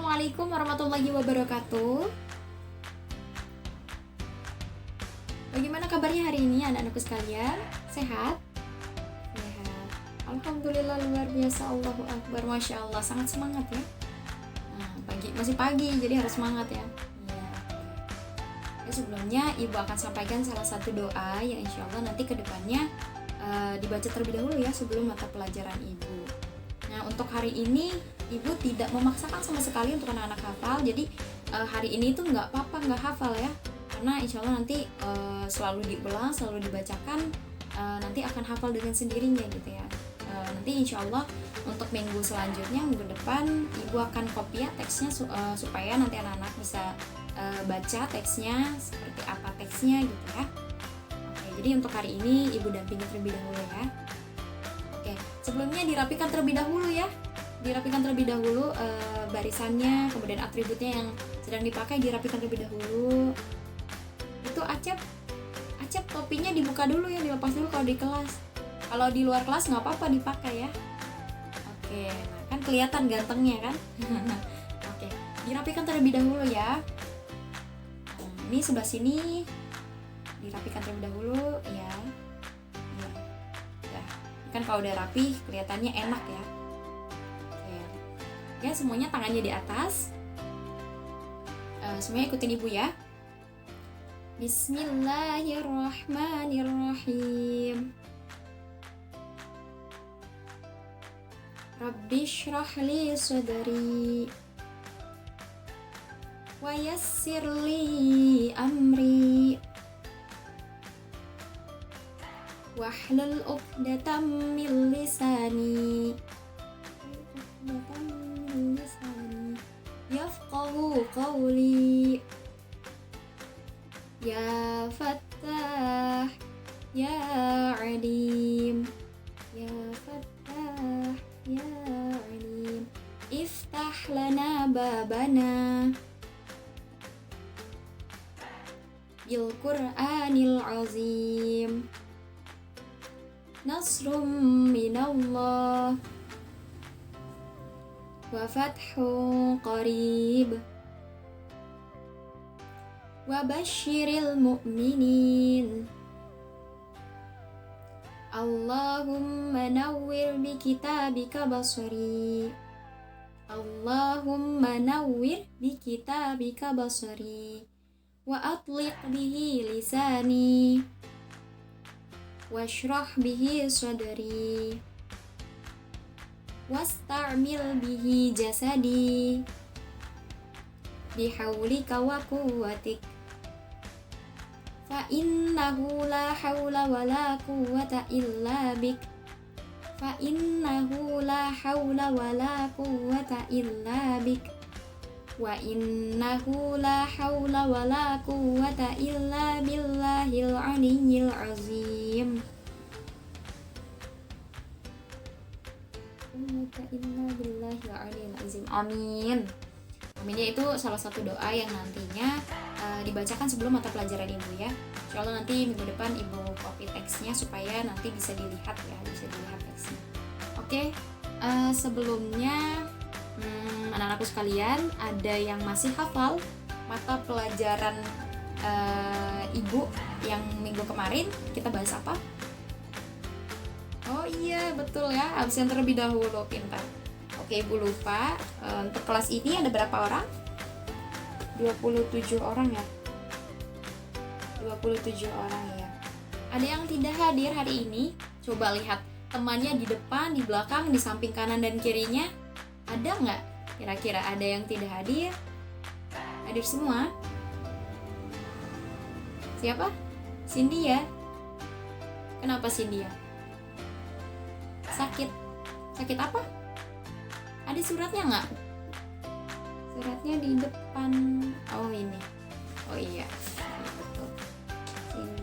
Assalamualaikum warahmatullahi wabarakatuh. Bagaimana kabarnya hari ini anak-anakku sekalian? Sehat? Sehat. Alhamdulillah, luar biasa, Allahu Akbar, Masya Allah, sangat semangat ya. Masih pagi, jadi harus semangat ya. Sebelumnya Ibu akan sampaikan salah satu doa yang insya Allah nanti kedepannya dibaca terlebih dahulu ya sebelum mata pelajaran Ibu. Nah, untuk hari ini Ibu tidak memaksakan sama sekali untuk anak-anak hafal. Jadi hari ini tuh nggak apa-apa nggak hafal ya, karena insya Allah nanti selalu diulang, selalu dibacakan, nanti akan hafal dengan sendirinya gitu ya. Nanti insya Allah untuk minggu selanjutnya, minggu depan Ibu akan copy ya teksnya supaya nanti anak-anak bisa baca teksnya seperti apa teksnya gitu ya. Oke, jadi untuk hari ini Ibu dampingi terlebih dahulu ya. Oke, sebelumnya dirapikan terlebih dahulu ya. Dirapikan terlebih dahulu barisannya, kemudian atributnya yang sedang dipakai dirapikan terlebih dahulu. Itu Acep topinya dibuka dulu ya, dilepas dulu kalau di kelas. Kalau di luar kelas nggak apa-apa dipakai ya. Oke, nah kan kelihatan gantengnya kan. Oke, dirapikan terlebih dahulu ya. Ini sebelah sini dirapikan terlebih dahulu ya. Ya. Kan kalau udah rapi kelihatannya enak ya. Ya, semuanya tangannya di atas. Semuanya ikutin Ibu ya. Bismillahirrahmanirrahim. Rabbi shrah li sadri wa yassir li amri wahlul 'uqdatam min lisani yafqahu qawli. Ya Fattah ya Alim, ya Fattah ya Alim, iftah lana babana bil Qur'anil azim, nasrum minallah wa fathun qarib wa basyiril mu'minin. Allahumma nawwir bi kitabika basari, Allahumma nawwir bi kitabika basari wa atliq bihi lisani washrah bihi sadri wasta'mil bihi jasadi bihaulika wa quwwatik fa innahu la hawla wa la quwwata illa bik, fa innahu la hawla wa la quwwata illa bik, wa innahu la hawla wa la quwwata illa billahil aliyyil azim. Amin. Aminnya itu salah satu doa yang nantinya dibacakan sebelum mata pelajaran Ibu ya. Insya Allah nanti minggu depan Ibu copy teksnya supaya nanti bisa dilihat ya, bisa dilihat teksnya. Oke, sebelumnya anak-anakku sekalian, ada yang masih hafal mata pelajaran Ibu yang minggu kemarin kita bahas apa? Oh iya, betul ya, absen terlebih dahulu, pintar. Oke, Ibu lupa, untuk kelas ini ada berapa orang? 27 orang ya. 27 orang ya. Ada yang tidak hadir hari ini? Coba lihat temannya di depan, di belakang, di samping kanan dan kirinya. Ada nggak? Kira-kira ada yang tidak hadir? Hadir semua? Siapa? Cindy ya? Kenapa Cindy ya? Sakit apa? Ada suratnya nggak? Suratnya di depan. Oh ini. Oh iya, betul.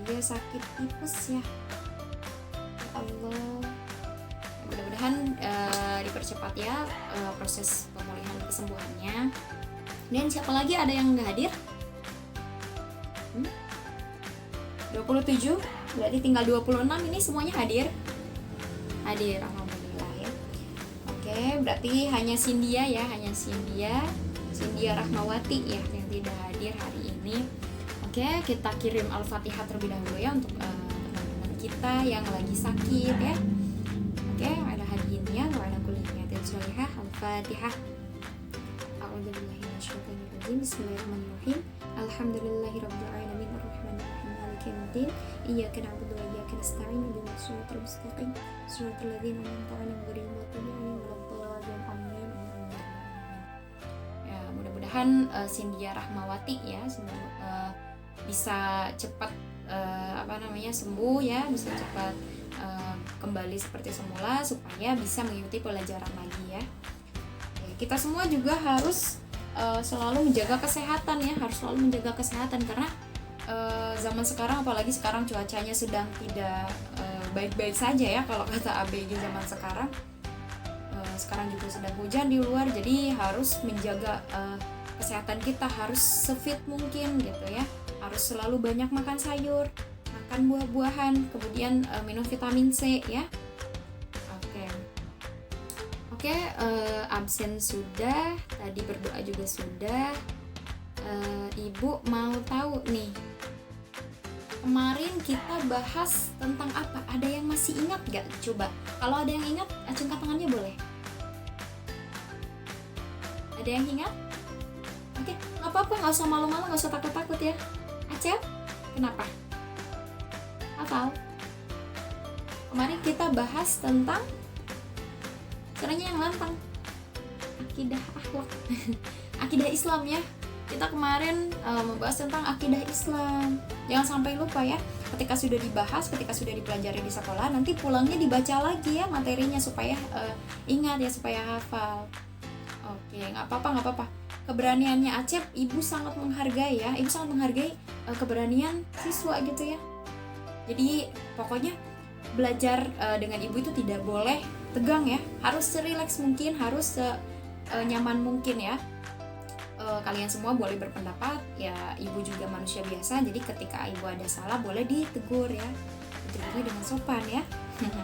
Dia sakit tipes ya. Ya Allah. Mudah-mudahan dipercepat ya proses pemulihan kesembuhannya. Dan siapa lagi ada yang nggak hadir? 27. Berarti tinggal 26. Ini semuanya hadir. Alhamdulillah ya. Oke, Oke, berarti hanya Cynthia ya, Cynthia Rahmawati ya yang tidak hadir hari ini. Oke, kita kirim Al-Fatihah terlebih dahulu ya untuk teman-teman kita yang lagi sakit ya. Oke, ada hadiahnya wa ala kulli niyatin sholihah. Al-Fatihah. A'udzubillahi minasyaitonir rajim. Bismillahirrahmanirrahim. Alhamdulillahirabbil alamin arrahmanir rahim maliki yaumiddin. Iyyaka na'budu wa iyyaka nasta'in ihdinas siratal mustaqim siratal ladzina an'amta 'alaihim ghairil maghdubi 'alaihim waladdallin. Amin. Ya, mudah-mudahan Cynthia Rahmawati ya bisa cepat sembuh ya, bisa cepat kembali seperti semula supaya bisa mengikuti pelajaran lagi ya. Oke, kita semua juga harus selalu menjaga kesehatan ya, harus selalu menjaga kesehatan karena zaman sekarang, apalagi sekarang cuacanya sedang tidak baik-baik saja ya kalau kata ABG zaman sekarang. Sekarang juga sedang hujan di luar, jadi harus menjaga kesehatan kita, harus sefit mungkin gitu ya, harus selalu banyak makan sayur, makan buah-buahan, kemudian minum vitamin C ya. Oke, absen sudah, tadi berdoa juga sudah. Ibu mau tahu nih, kemarin kita bahas tentang apa? Ada yang masih ingat gak? Coba, kalau ada yang ingat, acungkan tangannya boleh. Ada yang ingat? Oke, gak apa-apa, gak usah malu-malu, gak usah takut-takut ya. Acep, kenapa? Hafal? Kemarin kita bahas tentang caranya yang lantang, akidah akhlak, akidah Islam ya. Kita kemarin membahas tentang akidah Islam. Jangan sampai lupa ya, ketika sudah dibahas, ketika sudah dipelajari di sekolah, nanti pulangnya dibaca lagi ya materinya supaya ingat ya, supaya hafal. Oke, nggak apa-apa. Keberaniannya Acep, ibu sangat menghargai ya, ibu sangat menghargai keberanian siswa gitu ya. Jadi pokoknya belajar dengan ibu itu tidak boleh tegang ya, harus serileks mungkin, harus nyaman mungkin ya. Kalian semua boleh berpendapat ya, ibu juga manusia biasa, jadi ketika ibu ada salah boleh ditegur ya, ditegurnya dengan sopan ya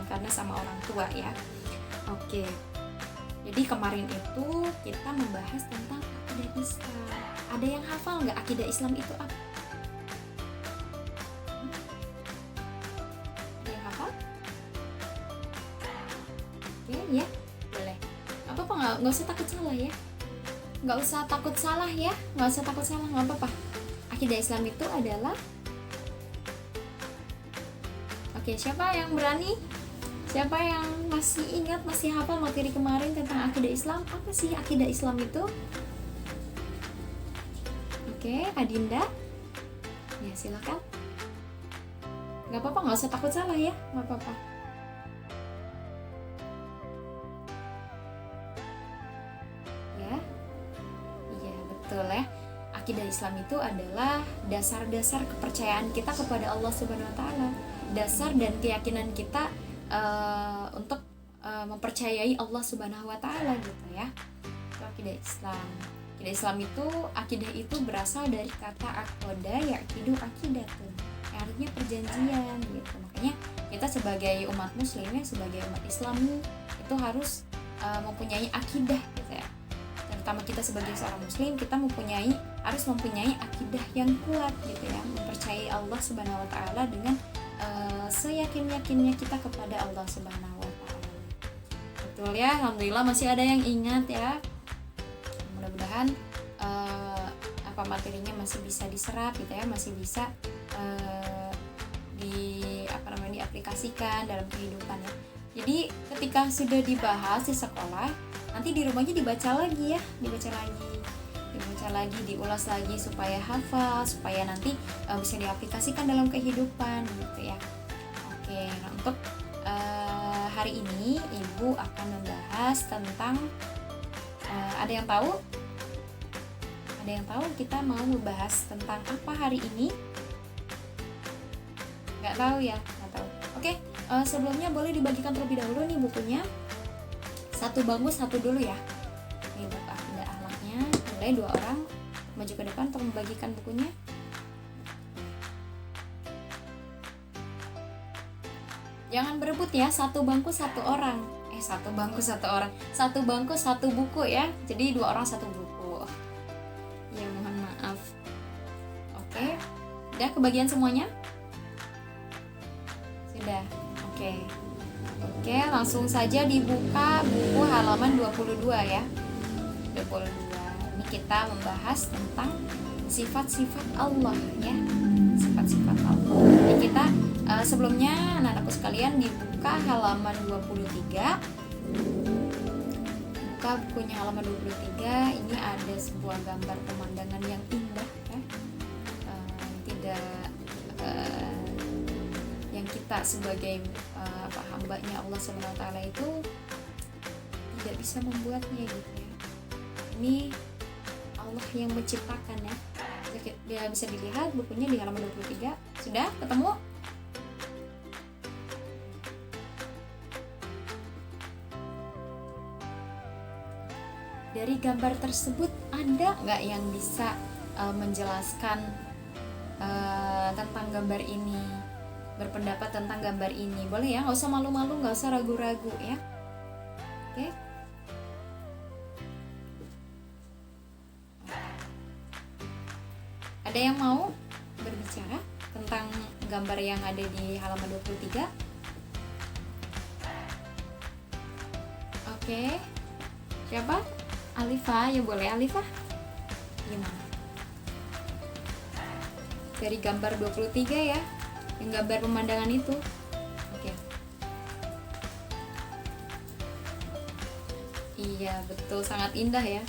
karena sama orang tua ya. Oke, jadi kemarin itu kita membahas tentang akidah Islam. Ada yang hafal nggak akidah Islam itu apa? Ya, boleh. Apa-apa, nggak usah takut salah ya. Nggak usah takut salah, nggak apa-apa. Akidah Islam itu adalah, oke, siapa yang berani? Siapa yang masih ingat, masih hafal materi kemarin tentang akidah Islam? Apa sih akidah Islam itu? Oke, Adinda, ya silakan. Nggak apa-apa, nggak usah takut salah ya, nggak apa-apa. Betul ya. Akidah Islam itu adalah dasar-dasar kepercayaan kita kepada Allah Subhanahu wa taala. Dasar dan keyakinan kita untuk mempercayai Allah Subhanahu wa taala gitu ya. Itu akidah Islam. Akidah Islam itu, akidah itu berasal dari kata aqoda yaqidu aqidatun. Artinya perjanjian gitu. Makanya kita sebagai umat muslim ya, sebagai umat Islam itu harus mempunyai akidah gitu ya. Terutama kita sebagai seorang muslim, kita harus mempunyai akidah yang kuat gitu ya, mempercayai Allah Subhanahu wa taala dengan seyakin-yakinnya kita kepada Allah Subhanahu wa taala. Betul ya, alhamdulillah masih ada yang ingat ya. Mudah-mudahan materinya masih bisa diserap gitu ya, masih bisa diaplikasikan dalam kehidupan ya. Jadi ketika sudah dibahas di sekolah, nanti di rumahnya dibaca lagi, diulas lagi supaya hafal, supaya nanti bisa diaplikasikan dalam kehidupan gitu ya. Oke, nah untuk hari ini ibu akan membahas tentang ada yang tahu kita mau membahas tentang apa hari ini? Nggak tahu ya, nggak tahu. Oke, sebelumnya boleh dibagikan terlebih dahulu nih bukunya. Satu bangku satu dulu ya. Ini buku akidah akhlaknya. Boleh 2 orang maju ke depan untuk membagikan bukunya. Jangan berebut ya, satu bangku satu orang. satu bangku satu orang, satu bangku satu buku ya, jadi 2 orang 1 buku ya, mohon maaf. Oke, udah kebagian semuanya? Sudah. Oke, langsung saja dibuka buku halaman 22 ya. 22. Ini kita membahas tentang sifat-sifat Allah ya. Sifat-sifat Allah. Jadi kita sebelumnya anak-anakku sekalian dibuka halaman 23. Buka bukunya halaman 23. Ini ada sebuah gambar pemandangan yang indah ya. Tidak yang kita sebagai hambanya Allah Subhanahu wa taala itu tidak bisa membuatnya gitu ya. Ini Allah yang menciptakan ya. Dia bisa dilihat bukunya di halaman 23. Sudah ketemu? Dari gambar tersebut ada nggak yang bisa menjelaskan tentang gambar ini, berpendapat tentang gambar ini? Boleh ya, nggak usah malu-malu, nggak usah ragu-ragu ya. Oke. Ada yang mau berbicara tentang gambar yang ada di halaman 23? Oke. Siapa? Alifah, ya boleh Alifah. Gimana? Dari gambar 23 ya, yang gambar pemandangan itu. Oke. Iya betul, sangat indah ya,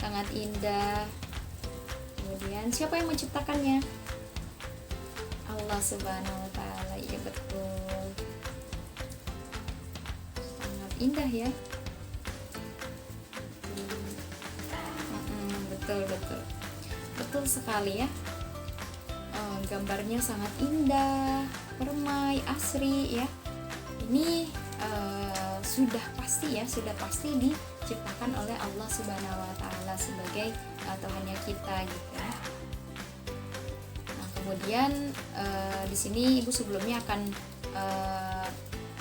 sangat indah. Kemudian siapa yang menciptakannya? Allah Subhanahu wa taala. Iya betul, sangat indah ya. Betul sekali ya. Gambarnya sangat indah, permai, asri ya. Ini sudah pasti diciptakan oleh Allah Subhanahu wa taala sebagai Tuhannya kita gitu ya. Nah, kemudian di sini Ibu sebelumnya akan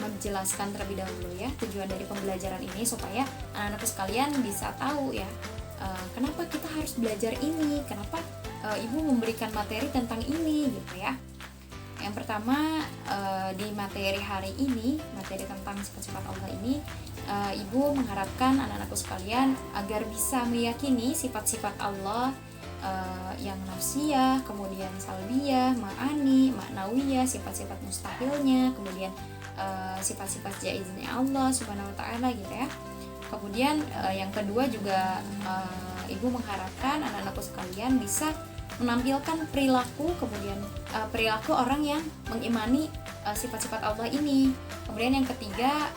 menjelaskan terlebih dahulu ya tujuan dari pembelajaran ini supaya anak-anakku sekalian bisa tahu ya kenapa kita harus belajar ini, kenapa Ibu memberikan materi tentang ini gitu ya. Yang pertama di materi hari ini, materi tentang sifat-sifat Allah ini, Ibu mengharapkan anak-anakku sekalian agar bisa meyakini sifat-sifat Allah yang nafsiyah, kemudian salbiyah, ma'ani, ma'nawiyah, sifat-sifat mustahilnya, kemudian sifat-sifat jaiznya Allah Subhanahu wa taala gitu ya. Kemudian yang kedua juga Ibu mengharapkan anak-anakku sekalian bisa menampilkan perilaku, kemudian perilaku orang yang mengimani sifat-sifat Allah ini. Kemudian yang ketiga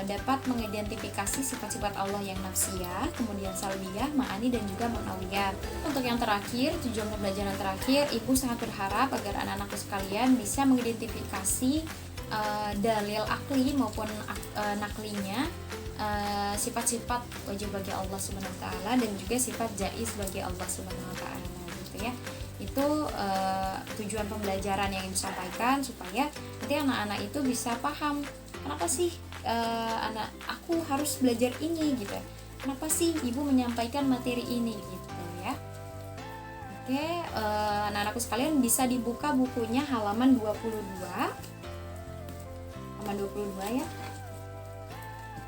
dapat mengidentifikasi sifat-sifat Allah yang nafsiyah, kemudian salbiyah, ma'ani dan juga ma'nawiyah. Untuk yang terakhir, tujuan pembelajaran terakhir, Ibu sangat berharap agar anak-anakku sekalian bisa mengidentifikasi dalil akli maupun naklinya, sifat-sifat wajib bagi Allah Subhanahu wa taala dan juga sifat jaiz bagi Allah Subhanahu wa taala gitu ya. Itu tujuan pembelajaran yang Ibu sampaikan supaya nanti anak-anak itu bisa paham kenapa sih aku harus belajar ini gitu. Kenapa sih Ibu menyampaikan materi ini gitu ya. Oke, anak-anakku sekalian bisa dibuka bukunya halaman 22. Halaman 22 ya.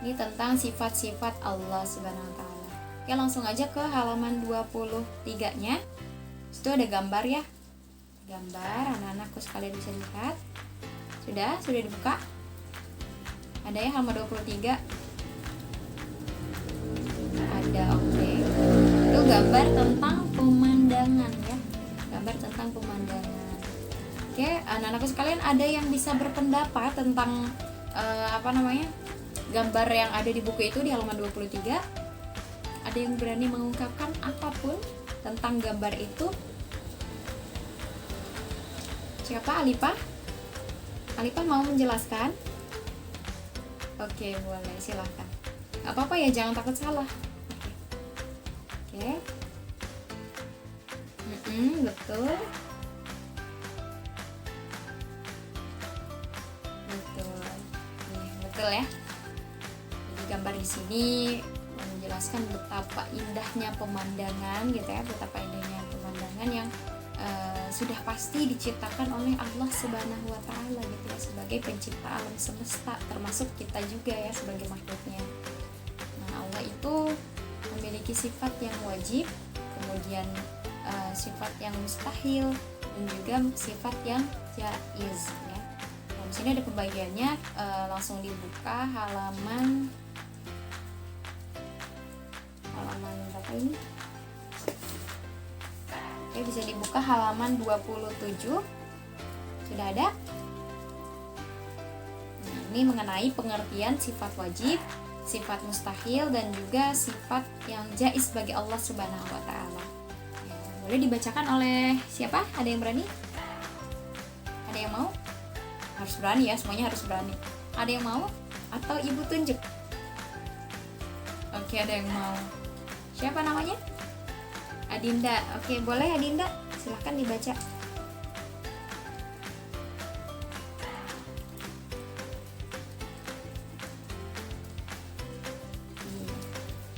Ini tentang sifat-sifat Allah Subhanahu wa taala. Oke, langsung aja ke halaman 23-nya. Situ ada gambar ya. Gambar, anak-anakku sekalian bisa lihat. Sudah dibuka? Ada ya halaman 23? Ada, oke. Itu gambar tentang pemandangan ya. Gambar tentang pemandangan. Oke, anak-anakku sekalian ada yang bisa berpendapat tentang gambar yang ada di buku itu di halaman 23. Ada yang berani mengungkapkan apapun tentang gambar itu? Siapa? Alifah? Alifah mau menjelaskan? Oke, boleh, silahkan. Gak apa-apa ya, jangan takut salah. Oke. Betul. Betul ya. gambar di sini menjelaskan betapa indahnya pemandangan gitu ya, betapa indahnya pemandangan yang sudah pasti diciptakan oleh Allah Subhanahu wa taala gitu ya, sebagai pencipta alam semesta, termasuk kita juga ya sebagai makhluknya. Nah, Allah itu memiliki sifat yang wajib, kemudian sifat yang mustahil, dan juga sifat yang jaiz ya. Nah, di sini ada pembagiannya, langsung dibuka halaman berapa ini? Oke, bisa dibuka halaman 27. Sudah ada? Nah, ini mengenai pengertian sifat wajib, sifat mustahil, dan juga sifat yang jaiz bagi Allah Subhanahu wa taala. Ya, boleh dibacakan oleh siapa? Ada yang berani? Ada yang mau? Harus berani ya, semuanya harus berani. Ada yang mau? Atau ibu tunjuk? Oke, ada yang mau. Siapa namanya? Adinda. Oke, boleh Adinda, silahkan dibaca.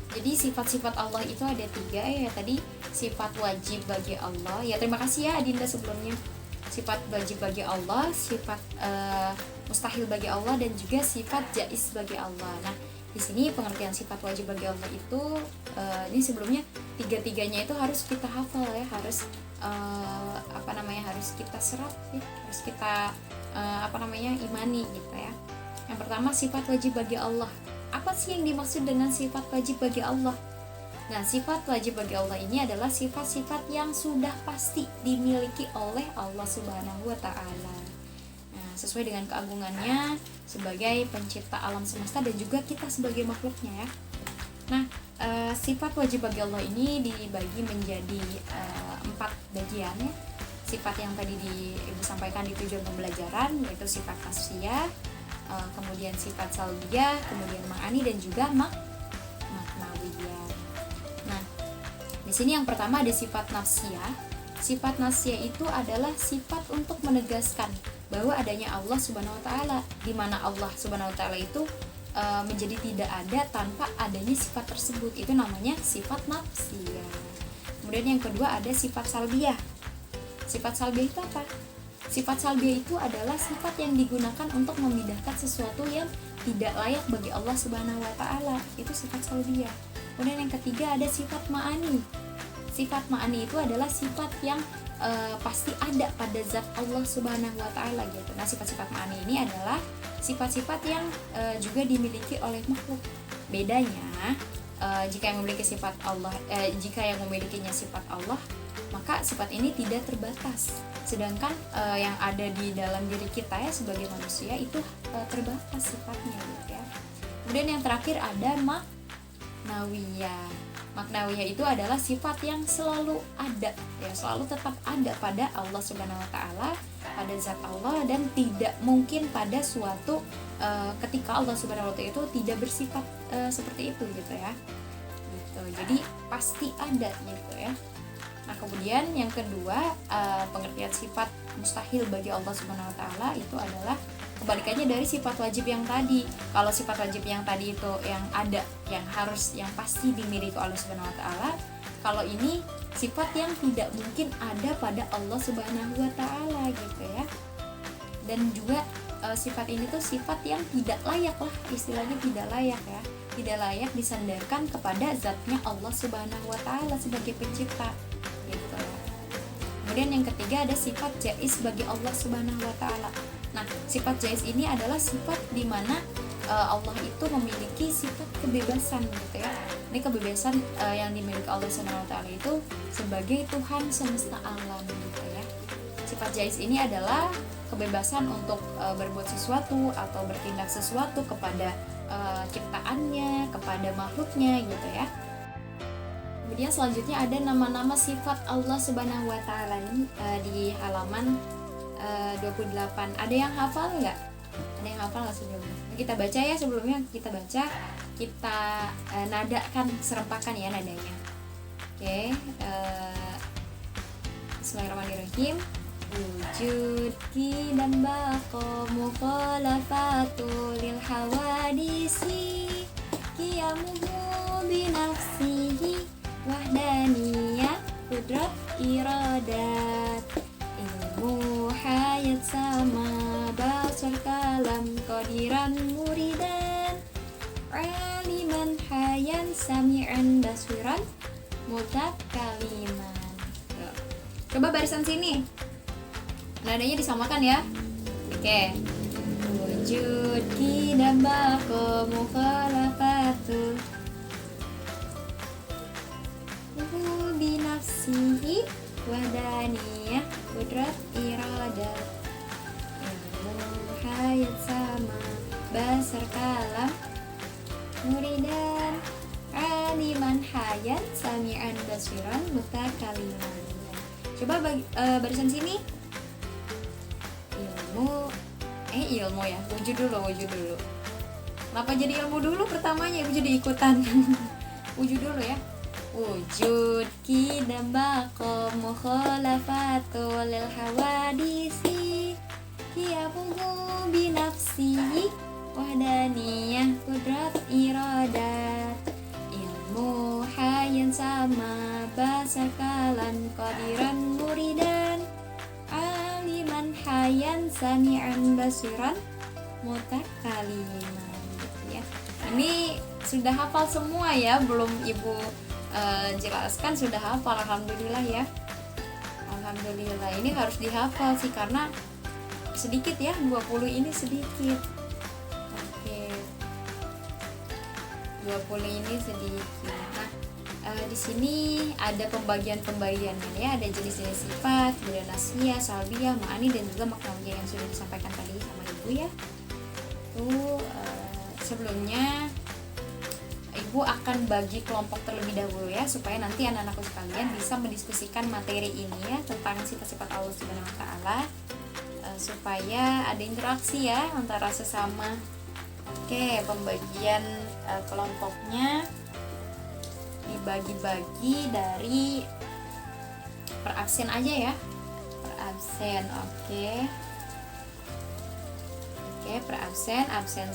Jadi sifat-sifat Allah itu ada 3 ya. Tadi sifat wajib bagi Allah. Ya, terima kasih ya Adinda sebelumnya. Sifat wajib bagi Allah, sifat mustahil bagi Allah, dan juga sifat jaiz bagi Allah. Nah, di sini pengertian sifat wajib bagi Allah itu ini sebelumnya 3-tiganya itu harus kita hafal ya, harus harus kita serap ya, harus kita imani gitu ya. Yang pertama, sifat wajib bagi Allah. Apa sih yang dimaksud dengan sifat wajib bagi Allah? Nah, sifat wajib bagi Allah ini adalah sifat-sifat yang sudah pasti dimiliki oleh Allah Subhanahu wa taala. Nah, sesuai dengan keagungannya sebagai pencipta alam semesta dan juga kita sebagai makhluknya ya. Nah, sifat wajib bagi Allah ini dibagi menjadi 4 bagian ya. Sifat yang tadi Ibu sampaikan di tujuan pembelajaran, yaitu sifat nafsiyah, kemudian sifat salbiyah, kemudian ma'ani, dan juga maknawiyah. Nah, di sini yang pertama ada sifat nafsiyah. Sifat nafsiyah itu adalah sifat untuk menegaskan bahwa adanya Allah Subhanahu wa taala, di mana Allah Subhanahu wa taala itu menjadi tidak ada tanpa adanya sifat tersebut. Itu namanya sifat nafsiyah. Kemudian yang kedua ada sifat salbiyah. Sifat salbiyah itu apa? Sifat salbiyah itu adalah sifat yang digunakan untuk memindahkan sesuatu yang tidak layak bagi Allah Subhanahu wa taala. Itu sifat salbiyah. Kemudian yang ketiga ada sifat ma'ani. Sifat ma'ani itu adalah sifat yang pasti ada pada zat Allah Subhanahu wa taala gitu. Nah, sifat-sifat ma'ani ini adalah sifat-sifat yang juga dimiliki oleh makhluk. Bedanya jika yang memiliki sifat Allah, jika yang memilikinya sifat Allah, maka sifat ini tidak terbatas. Sedangkan yang ada di dalam diri kita ya sebagai manusia itu terbatas sifatnya gitu ya. Kemudian yang terakhir ada maknawiyah. Maknawiyah itu adalah sifat yang selalu ada ya, selalu tetap ada pada Allah Subhanahu wa taala, pada zat Allah, dan tidak mungkin pada suatu ketika Allah Subhanahu wa taala itu tidak bersifat seperti itu gitu ya. Gitu. Jadi pasti ada gitu ya. Nah, kemudian yang kedua, pengertian sifat mustahil bagi Allah Subhanahu wa taala itu adalah kebalikannya dari sifat wajib yang tadi. Kalau sifat wajib yang tadi itu yang ada, yang harus, yang pasti dimiliki oleh Subhanahu wa taala. Kalau ini sifat yang tidak mungkin ada pada Allah Subhanahu wa taala gitu ya. Dan juga sifat ini tuh sifat yang tidak layak lah, istilahnya tidak layak ya. Tidak layak disandarkan kepada zatnya Allah Subhanahu wa taala sebagai pencipta gitu. Kemudian yang ketiga ada sifat jaiz bagi Allah Subhanahu wa taala. Nah, sifat jaiz ini adalah sifat di mana Allah itu memiliki sifat kebebasan gitu ya. Ini kebebasan yang dimiliki Allah Subhanahu wa taala itu sebagai Tuhan semesta alam gitu ya. Sifat jaiz ini adalah kebebasan untuk berbuat sesuatu atau bertindak sesuatu kepada ciptaannya, kepada makhluknya gitu ya. Kemudian selanjutnya ada nama-nama sifat Allah Subhanahu wa taala ini di halaman 28. Ada yang hafal nggak? Ada yang hafal nggak sebelumnya? Kita baca ya, sebelumnya kita baca, kita nadakan, serempakan ya nadanya. Oke, bismillahirrahmanirrahim. Wujud ki dan baqo mukhalafatu lil hawadisi qiyamuhu binafsihi wahdaniyah kudrat iradat ilmu hayat sama basar kalam qadiran muridan aliman hayan sami'an basiran mutakaliman. Coba barisan sini nadanya disamakan ya. Oke. Wujud kidam baqo mukhalafatu binafsihi wadaniyah kudrat iradat ilmu hayat sama basar kalam muridan aliman hayat sami'an basiran mutakaliman. Coba barisan sini ilmu ya, wujud dulu. Kenapa jadi ilmu dulu pertamanya? Ibu jadi ikutan. Wujud dulu ya. Wujud kidam baqo mukhalafatu lil hawadisi qiyamuhu binafsihi wahdaniyah kudrat iradat ilmu hayan sama basar kalam qadiran muridan aliman hayan sami'an basiran mutakaliman gitu ya. Ini sudah hafal semua ya, belum ibu jelaskan sudah hafal, alhamdulillah ya. Alhamdulillah, ini harus dihafal sih karena sedikit ya, 20 ini sedikit. Oke. 20 ini sedikit. Nah, di sini ada pembagiannya ya, ada jenis-jenis sifat, kemudian nasiyah, salbiyah, ma'ani dan juga maknawiyah yang sudah disampaikan tadi sama ibu ya. Tuh sebelumnya ibu akan bagi kelompok terlebih dahulu ya, supaya nanti anak-anakku sekalian bisa mendiskusikan materi ini ya tentang sifat-sifat Allah Subhanahu wa taala, supaya ada interaksi ya antara sesama. Oke, pembagian kelompoknya dibagi-bagi dari per absen aja ya, per absen. Oke, per absen 1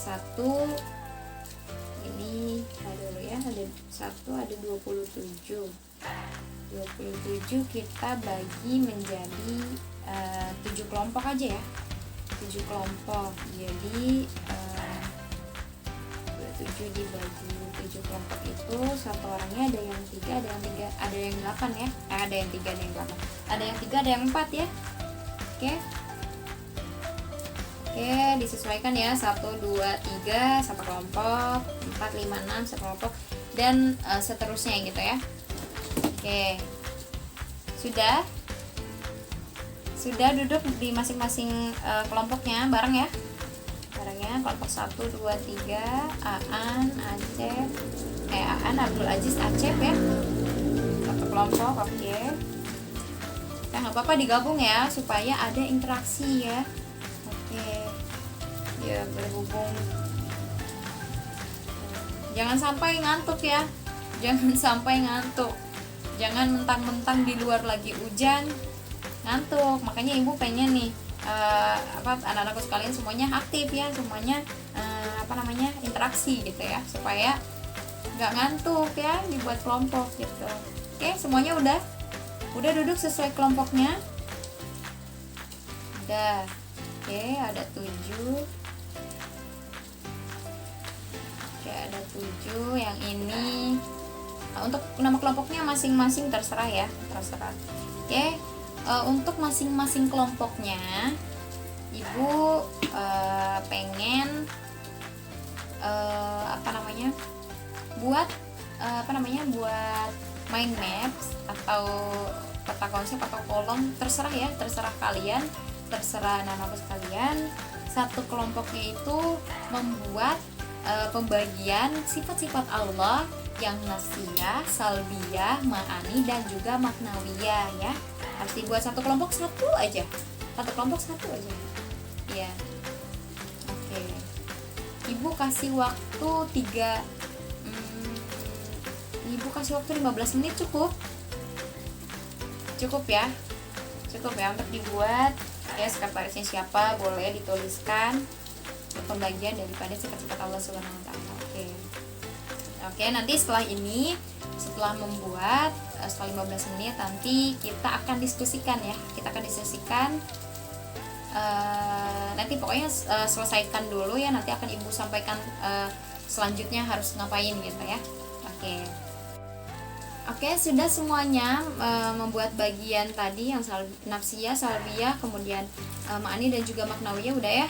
ini dulu ya, ada 1 ada 27 kita bagi menjadi 7 kelompok aja ya, 7 kelompok. Jadi 27 dibagi 7 kelompok itu satu orangnya ada yang 3, ada yang 8 ya, ada yang 3, ada yang 8, ada yang 3, ada yang 4 ya. Oke, disesuaikan ya, 1, 2, 3 satu kelompok, 4, 5, 6 satu kelompok, dan seterusnya gitu ya. Oke, sudah duduk di masing-masing kelompoknya bareng ya, kelompok 1, 2, 3 Aan, Acep, Aan, Abdul Aziz, Acep ya, satu kelompok. Oke, nah nggak apa-apa digabung ya supaya ada interaksi ya. Oke, ya berhubung, jangan sampai ngantuk ya, jangan mentang-mentang di luar lagi hujan ngantuk. Makanya ibu pengen nih anak-anakku sekalian semuanya aktif ya, semuanya interaksi gitu ya, supaya nggak ngantuk ya, dibuat kelompok gitu. Oke, semuanya udah duduk sesuai kelompoknya, udah. Oke, ada 7. Oke, ada 7 yang ini. Untuk nama kelompoknya masing-masing terserah ya, terserah. Oke, untuk masing-masing kelompoknya ibu pengen buat mind maps atau peta konsep atau kolom, terserah ya, terserah kalian, terserah anak-anakku sekalian. Satu kelompoknya itu membuat pembagian sifat-sifat Allah yang nasiyah, salbiyah, ma'ani dan juga maknawiyah ya. Harus dibuat satu kelompok satu aja ya. Oke, ibu kasih waktu 15 menit cukup ya untuk dibuat ya. Sekretarisnya siapa boleh dituliskan untuk pembagian daripada sifat-sifat Allah Subhanahu wa taala. Oke, Oke, nanti setelah ini, setelah membuat setelah 15 menit nanti kita akan diskusikan ya. Kita akan diskusikan nanti pokoknya selesaikan dulu ya, nanti akan ibu sampaikan selanjutnya harus ngapain gitu ya. Oke, sudah semuanya membuat bagian tadi yang nafsiyah, salbiyah, kemudian ma'ani dan juga maknawiyah udah ya.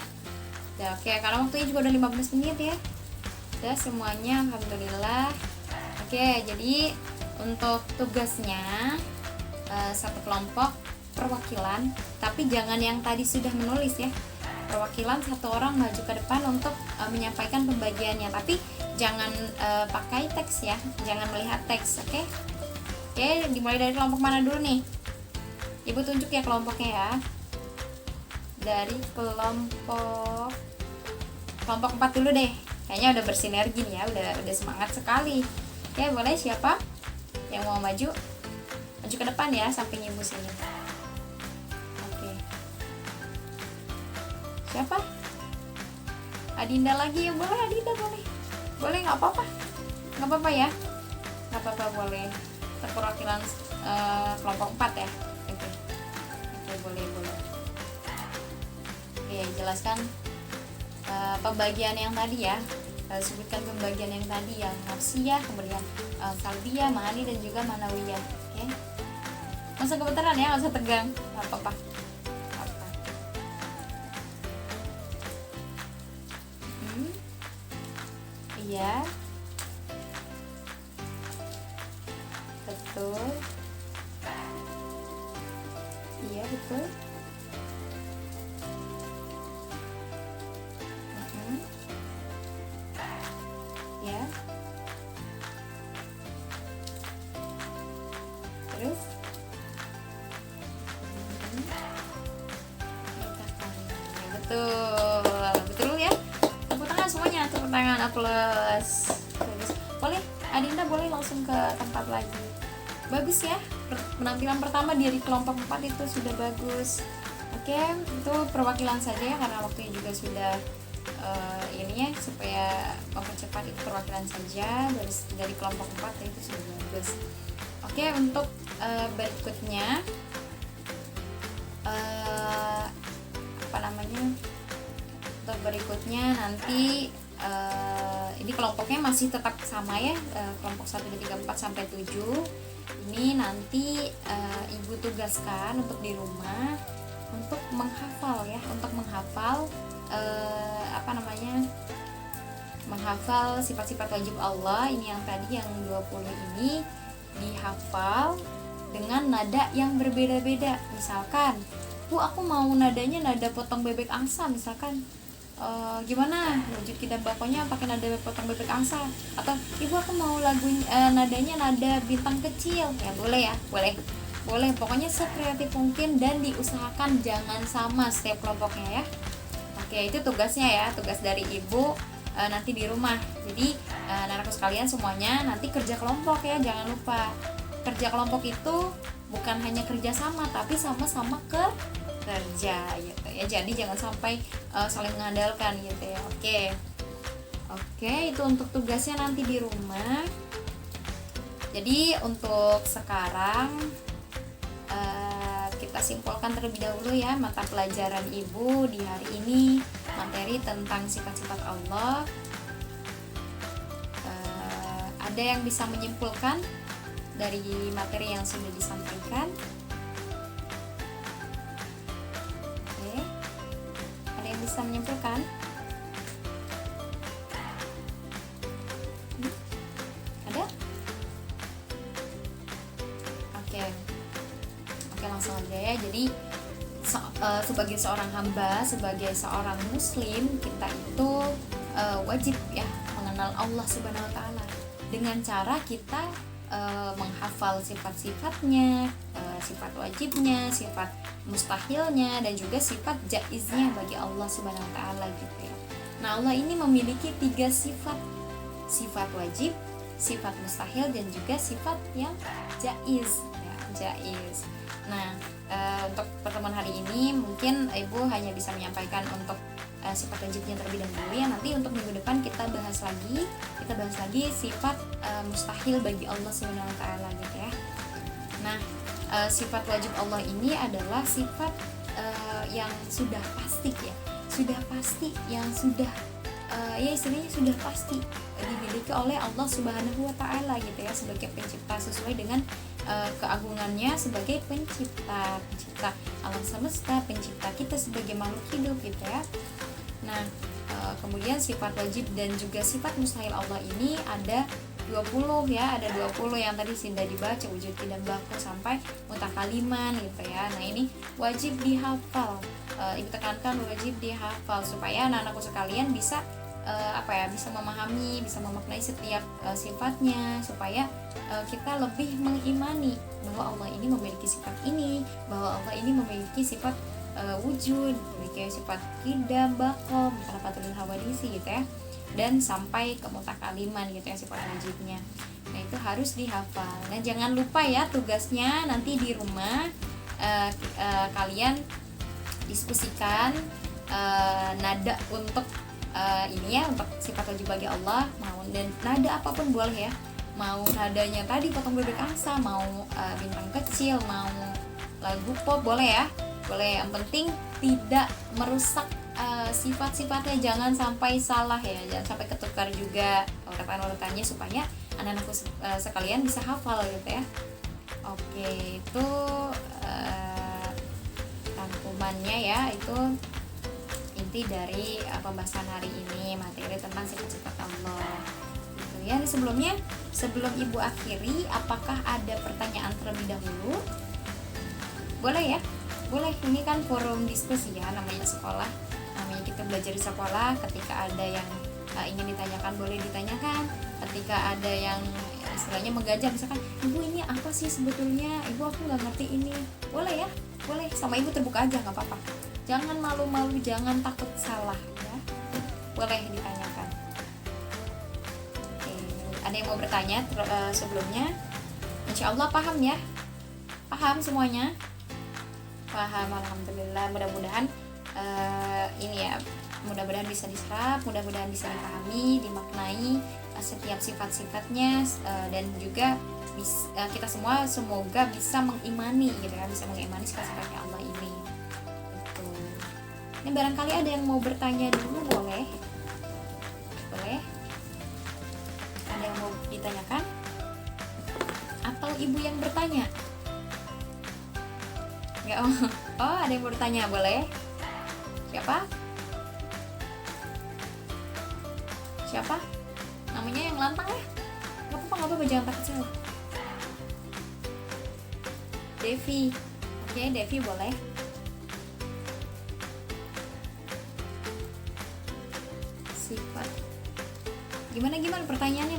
Oke, karena waktunya juga udah 15 menit ya. Udah semuanya, alhamdulillah. Oke, jadi untuk tugasnya satu kelompok perwakilan, tapi jangan yang tadi sudah menulis ya. Perwakilan satu orang maju ke depan untuk menyampaikan pembagiannya, tapi jangan pakai teks ya, jangan melihat teks. Oke, dimulai dari kelompok mana dulu nih? Ibu tunjuk ya kelompoknya ya. Dari kelompok 4 dulu deh. Kayaknya udah bersinergi nih ya, udah semangat sekali. Oke, boleh siapa yang mau maju? Maju ke depan ya, samping ibu sini. Oke. Siapa? Adinda lagi ya, boleh Adinda boleh. Boleh, nggak apa-apa. Nggak apa-apa ya. Nggak apa-apa, boleh. Perwakilan kelompok 4 ya. Oke, boleh. Oke, jelaskan pembagian yang tadi ya. Sebutkan pembagian yang tadi, yang nafsiyah, kemudian salbiyah, ma'ani dan juga manawiyah. Oke. Langsung kebetulan ya, nggak usah tegang. Nggak apa-apa. Iya. Betul. Iya, betul. Ya. Terus betul ya. Tepuk tangan semuanya, tepuk tangan, aplaus. Boleh Adinda boleh langsung ke tempat lagi. Bagus ya, penampilan pertama dari kelompok 4 itu sudah bagus. Oke, itu perwakilan saja ya, karena waktunya juga sudah ininya, supaya mempercepat itu perwakilan saja dari kelompok 4 itu sudah bagus. Oke, untuk berikutnya untuk berikutnya nanti ini kelompoknya masih tetap sama ya, kelompok 1, 2, 3, 4 sampai 7. Ini nanti ibu tugaskan untuk di rumah untuk menghafal ya, menghafal sifat-sifat wajib Allah ini, yang tadi yang 20 ini dihafal dengan nada yang berbeda-beda. Misalkan, Bu, aku mau nadanya nada potong bebek angsa misalkan. Gimana wujud kita bakonya pakai nada potong bebek angsa, atau Ibu aku mau nadanya nada bintang kecil, ya boleh ya, boleh pokoknya sekreatif mungkin, dan diusahakan jangan sama setiap kelompoknya ya. Oke, itu tugasnya ya, tugas dari ibu nanti di rumah. Jadi anak-anakku sekalian semuanya nanti kerja kelompok ya, jangan lupa. Kerja kelompok itu bukan hanya kerja sama, tapi sama-sama kerja gitu ya. Jadi jangan sampai saling mengandalkan gitu ya. Oke, itu untuk tugasnya nanti di rumah. Jadi untuk sekarang kita simpulkan terlebih dahulu ya mata pelajaran ibu di hari ini, materi tentang sifat-sifat Allah. Ada yang bisa menyimpulkan dari materi yang sudah disampaikan? Oke, ada yang bisa menyimpulkan? Ada? Oke, langsung aja ya. Jadi sebagai seorang hamba, sebagai seorang muslim, kita itu wajib ya mengenal Allah Subhanahu wa Ta'ala dengan cara kita menghafal sifat-sifatnya, sifat wajibnya, sifat mustahilnya, dan juga sifat jaiznya bagi Allah Subhanahu wa Ta'ala gitu ya. Nah, Allah ini memiliki 3 sifat: sifat wajib, sifat mustahil, dan juga sifat yang jaiz ya, jaiz. Nah, untuk pertemuan hari ini mungkin ibu hanya bisa menyampaikan untuk sifat wajibnya terlebih dahulu ya. Nanti untuk minggu depan kita bahas lagi sifat mustahil bagi Allah Subhanahu wa taala gitu ya. Nah, sifat wajib Allah ini adalah sifat yang sudah pasti ya. Sudah pasti yang sudah ya istilahnya sudah pasti dimiliki oleh Allah Subhanahu wa taala gitu ya, sebagai pencipta, sesuai dengan keagungannya sebagai pencipta alam semesta, pencipta kita sebagai makhluk hidup gitu ya. Nah, kemudian sifat wajib dan juga sifat mustahil Allah ini ada 20 ya, ada 20 yang tadi sudah dibaca, wujud tidak baku sampai mutakaliman gitu ya. Nah, ini wajib dihafal. Ibu tekankan wajib dihafal supaya anak-anakku sekalian bisa bisa memahami, bisa memaknai setiap sifatnya, supaya kita lebih mengimani bahwa Allah ini memiliki sifat ini, bahwa Allah ini memiliki sifat wujud, memiliki sifat qidam, baqo, mukhalafatul hawadisi gitu ya, dan sampai ke mutakaliman gitu ya sifat wajibnya. Nah, itu harus dihafal. Dan jangan lupa ya tugasnya nanti di rumah kalian diskusikan nada untuk ini ya, untuk sifat wajib bagi Allah, mau dan nada apapun boleh ya, mau nadanya tadi potong bebek angsa, mau bintang kecil, mau lagu pop boleh ya, boleh, yang penting tidak merusak sifat-sifatnya, jangan sampai salah ya, jangan sampai ketukar juga urutan-urutannya, supaya anak-anakku sekalian bisa hafal gitu ya. Oke, itu rangkumannya ya, itu inti dari pembahasan hari ini, materi tentang sifat-sifat Allah gitu ya. Sebelum ibu akhiri, apakah ada pertanyaan terlebih dahulu? Boleh ya, boleh, ini kan forum diskusi ya, namanya sekolah, namanya kita belajar di sekolah. Ketika ada yang ingin ditanyakan boleh ditanyakan, ketika ada yang istilahnya mengganjal, misalkan ibu ini apa sih sebetulnya, ibu aku nggak ngerti ini, boleh ya, boleh, sama ibu terbuka aja, nggak apa-apa, jangan malu-malu, jangan takut salah ya, boleh ditanyakan. Oke, ada yang mau bertanya sebelumnya? Insya Allah paham ya, paham semuanya, paham, alhamdulillah. Mudah-mudahan ini ya, mudah-mudahan bisa diserap, mudah-mudahan bisa dipahami, dimaknai setiap sifat-sifatnya, dan juga kita semua semoga bisa mengimani gitu ya, bisa mengimani sifat-sifatnya Allah ini gitu. Ini barangkali ada yang mau bertanya dulu, boleh ada yang mau ditanyakan atau ibu yang bertanya? Nggak, oh ada yang mau bertanya, boleh. Siapa namanya yang lantang ya, nggak apa-apa, jangan takut salah. Devi, oke, Devi boleh. Sifat gimana pertanyaannya?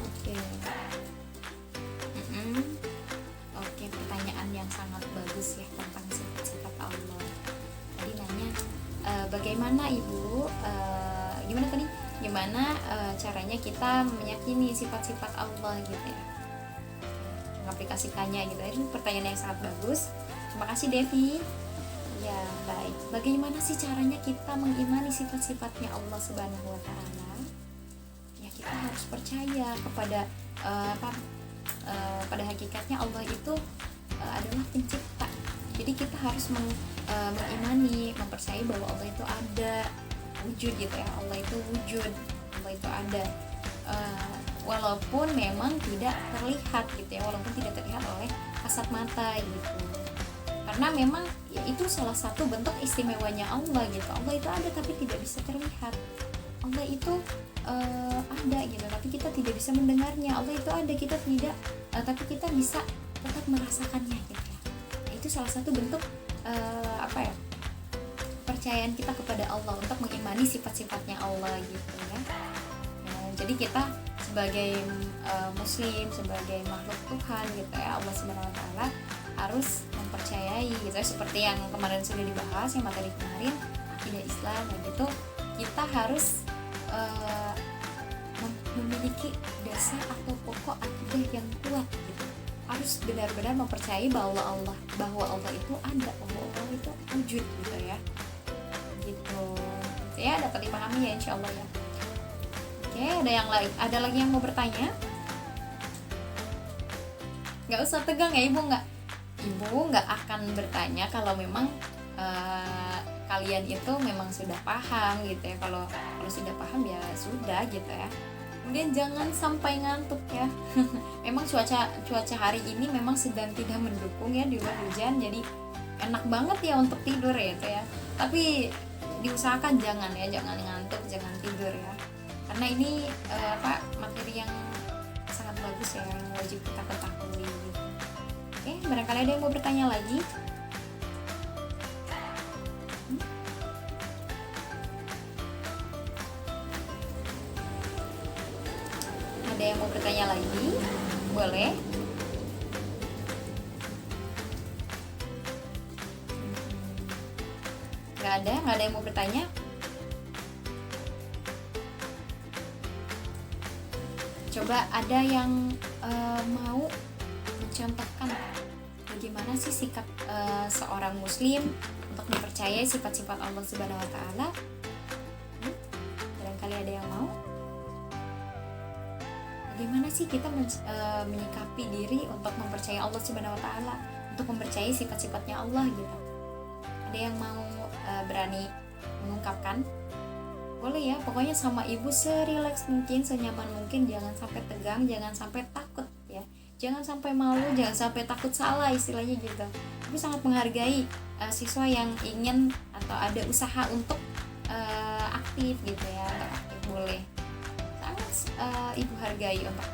Oke. Oke, pertanyaan yang sangat bagus ya tentang sifat-sifat Allah. Tadi nanya bagaimana ibu, gimana caranya kita meyakini sifat-sifat Allah gitu ya, mengaplikasikannya gitu. Itu pertanyaan yang sangat bagus. Terima kasih Devi. Ya, baik. Bagaimana sih caranya kita mengimani sifat-sifatnya Allah Subhanahu wa taala? Ya, kita harus percaya kepada pada hakikatnya Allah itu adalah pencipta. Jadi kita harus mengimani, mempercayai bahwa Allah itu ada, wujud gitu ya. Allah itu wujud, Allah itu ada. Walaupun memang tidak terlihat gitu ya, walaupun tidak terlihat oleh kasat mata gitu. Karena memang ya itu salah satu bentuk istimewanya Allah gitu. Allah itu ada tapi tidak bisa terlihat. Allah itu ada gitu, tapi kita tidak bisa mendengarnya. Allah itu ada, kita tidak, tapi kita bisa tetap merasakannya gitu ya. Itu salah satu bentuk percayaan kita kepada Allah, untuk mengimani sifat-sifatnya Allah gitu ya. Jadi kita sebagai muslim, sebagai makhluk Tuhan gitu ya, Allah Subhanahu wa taala harus mempercayai gitu ya, seperti yang kemarin sudah dibahas, yang materi kemarin akidah Islam gitu. Kita harus memiliki dasar atau pokok akidah yang kuat gitu. harus benar-benar mempercayai bahwa Allah itu ada, bahwa Allah itu wujud gitu ya. Gitu. Ya, dapat dipahami ya insyaallah ya. Oke, ada lagi yang mau bertanya? Nggak usah tegang ya ibu, nggak akan bertanya kalau memang kalian itu memang sudah paham gitu ya. Kalau sudah paham ya sudah gitu ya. Kemudian jangan sampai ngantuk ya. Memang cuaca hari ini memang sedang tidak mendukung ya, di luar hujan, jadi enak banget ya untuk tidur ya itu ya. Tapi diusahakan jangan ngantuk, jangan tidur ya. Karena ini materi yang sangat bagus ya, yang wajib kita ketahui gitu. Oke, barangkali ada yang mau bertanya lagi? Ada yang mau bertanya lagi? Boleh. Nggak ada yang mau bertanya? Coba ada yang mau mencontohkan bagaimana sih sikap seorang muslim untuk mempercayai sifat-sifat Allah Subhanahu wa taala? Barangkali ada yang mau? Bagaimana sih kita menyikapi diri untuk mempercayai Allah Subhanahu wa taala, untuk mempercayai sifat-sifatnya Allah gitu? Ada yang mau berani mengungkapkan? Boleh ya, pokoknya sama ibu serileks mungkin, senyaman mungkin, jangan sampai tegang, jangan sampai takut ya, jangan sampai malu, jangan sampai takut salah istilahnya gitu. Ibu sangat menghargai siswa yang ingin atau ada usaha untuk aktif gitu ya, untuk aktif boleh. Ibu hargai untuk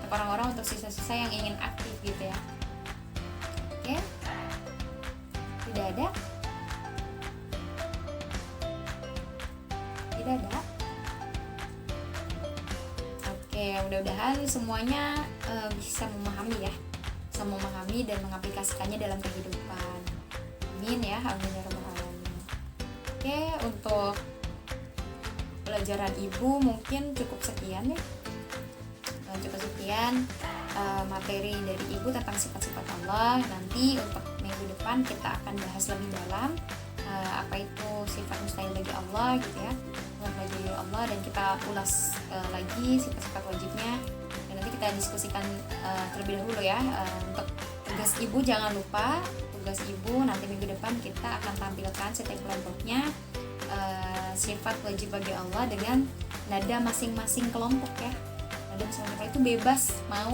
orang-orang, untuk siswa-siswa yang ingin aktif gitu ya. Oke, tidak ada? Oke, mudah-mudahan semuanya bisa memahami ya, bisa memahami dan mengaplikasikannya dalam kehidupan. Amin ya, amin ya rabbal alamin. Oke, untuk pelajaran ibu mungkin cukup sekian ya, materi dari ibu tentang sifat-sifat Allah. Nanti untuk minggu depan kita akan bahas lebih dalam apa itu sifat mustahil bagi Allah gitu ya, bagi Allah, dan kita ulas lagi sifat-sifat wajibnya, dan nanti kita diskusikan terlebih dahulu ya. Untuk tugas ibu jangan lupa, tugas ibu nanti minggu depan kita akan tampilkan setiap kelompoknya sifat wajib bagi Allah dengan nada masing-masing kelompok ya. Nada masing-masing itu bebas mau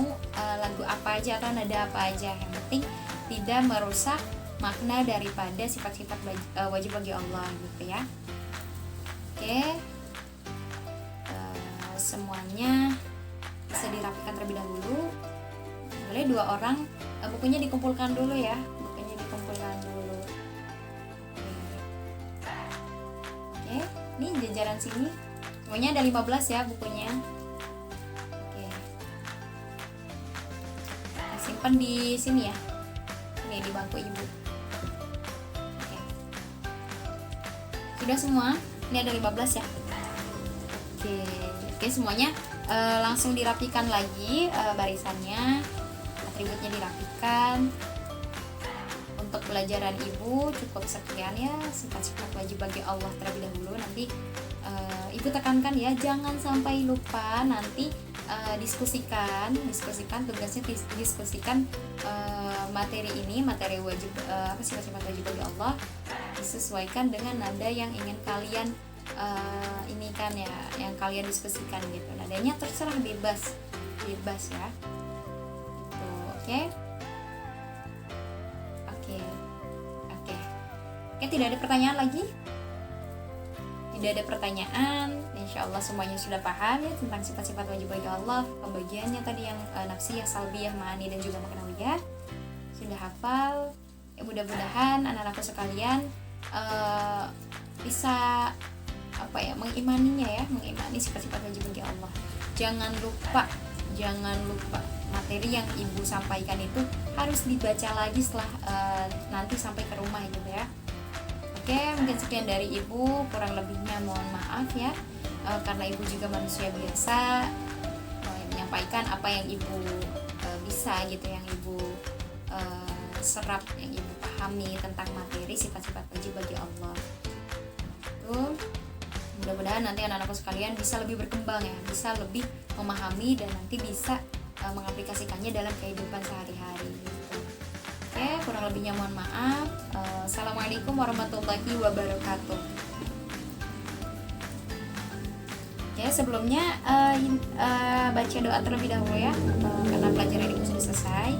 lagu apa aja atau nada apa aja, yang penting tidak merusak makna daripada sifat-sifat wajib bagi Allah gitu ya. Oke, semuanya bisa dirapikan terlebih dahulu. Boleh 2 orang, bukunya dikumpulkan dulu ya, Oke, ini jajaran sini semuanya ada 15 ya bukunya. Oke, simpan di sini ya, ini di bangku ibu. Sudah semua? Ini ada 15 ya. Oke, semuanya langsung dirapikan lagi barisannya, atributnya dirapikan. Untuk pelajaran ibu cukup sekian ya, sifat-sifat wajib bagi Allah terlebih dahulu. Nanti ibu tekankan ya, jangan sampai lupa nanti diskusikan tugasnya, diskusikan materi ini, materi wajib sifat-sifat wajib bagi Allah, disesuaikan dengan nada yang ingin kalian ini kan ya, yang kalian diskusikan gitu. Nadanya terserah, bebas ya. Tuh, Oke, tidak ada pertanyaan lagi? Tidak ada pertanyaan. Insya Allah semuanya sudah paham ya tentang sifat-sifat wajib bagi Allah. Pembagiannya tadi yang nafsiyah, salbiyah, ma'ani, dan juga maknawiyah sudah hafal. Ya, mudah-mudahan anak-anakku sekalian bisa mengimaninya ya, mengimani sifat-sifat wajib bagi Allah. Jangan lupa materi yang ibu sampaikan itu harus dibaca lagi setelah nanti sampai ke rumah gitu ya. Oke, mungkin sekian dari ibu, kurang lebihnya mohon maaf ya, karena ibu juga manusia biasa, menyampaikan apa yang ibu bisa gitu yang ibu serap, yang ibu pahami tentang materi sifat-sifat wajib bagi Allah. Tuh, mudah-mudahan nanti anak-anakku sekalian bisa lebih berkembang ya, bisa lebih memahami dan nanti bisa mengaplikasikannya dalam kehidupan sehari-hari gitu. Oke, kurang lebihnya mohon maaf. Assalamualaikum warahmatullahi wabarakatuh. Ya, sebelumnya baca doa terlebih dahulu ya, karena pelajaran ibu sudah selesai.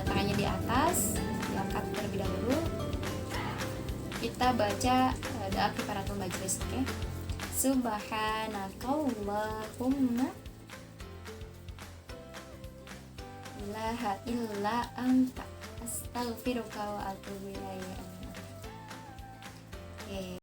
Tangannya di atas, diangkat terlebih dahulu. Kita baca doa kifaratul majlis, oke? Subhanakallahumma ilaha illa anta astaghfiruka wa atubu ilaik. Oke.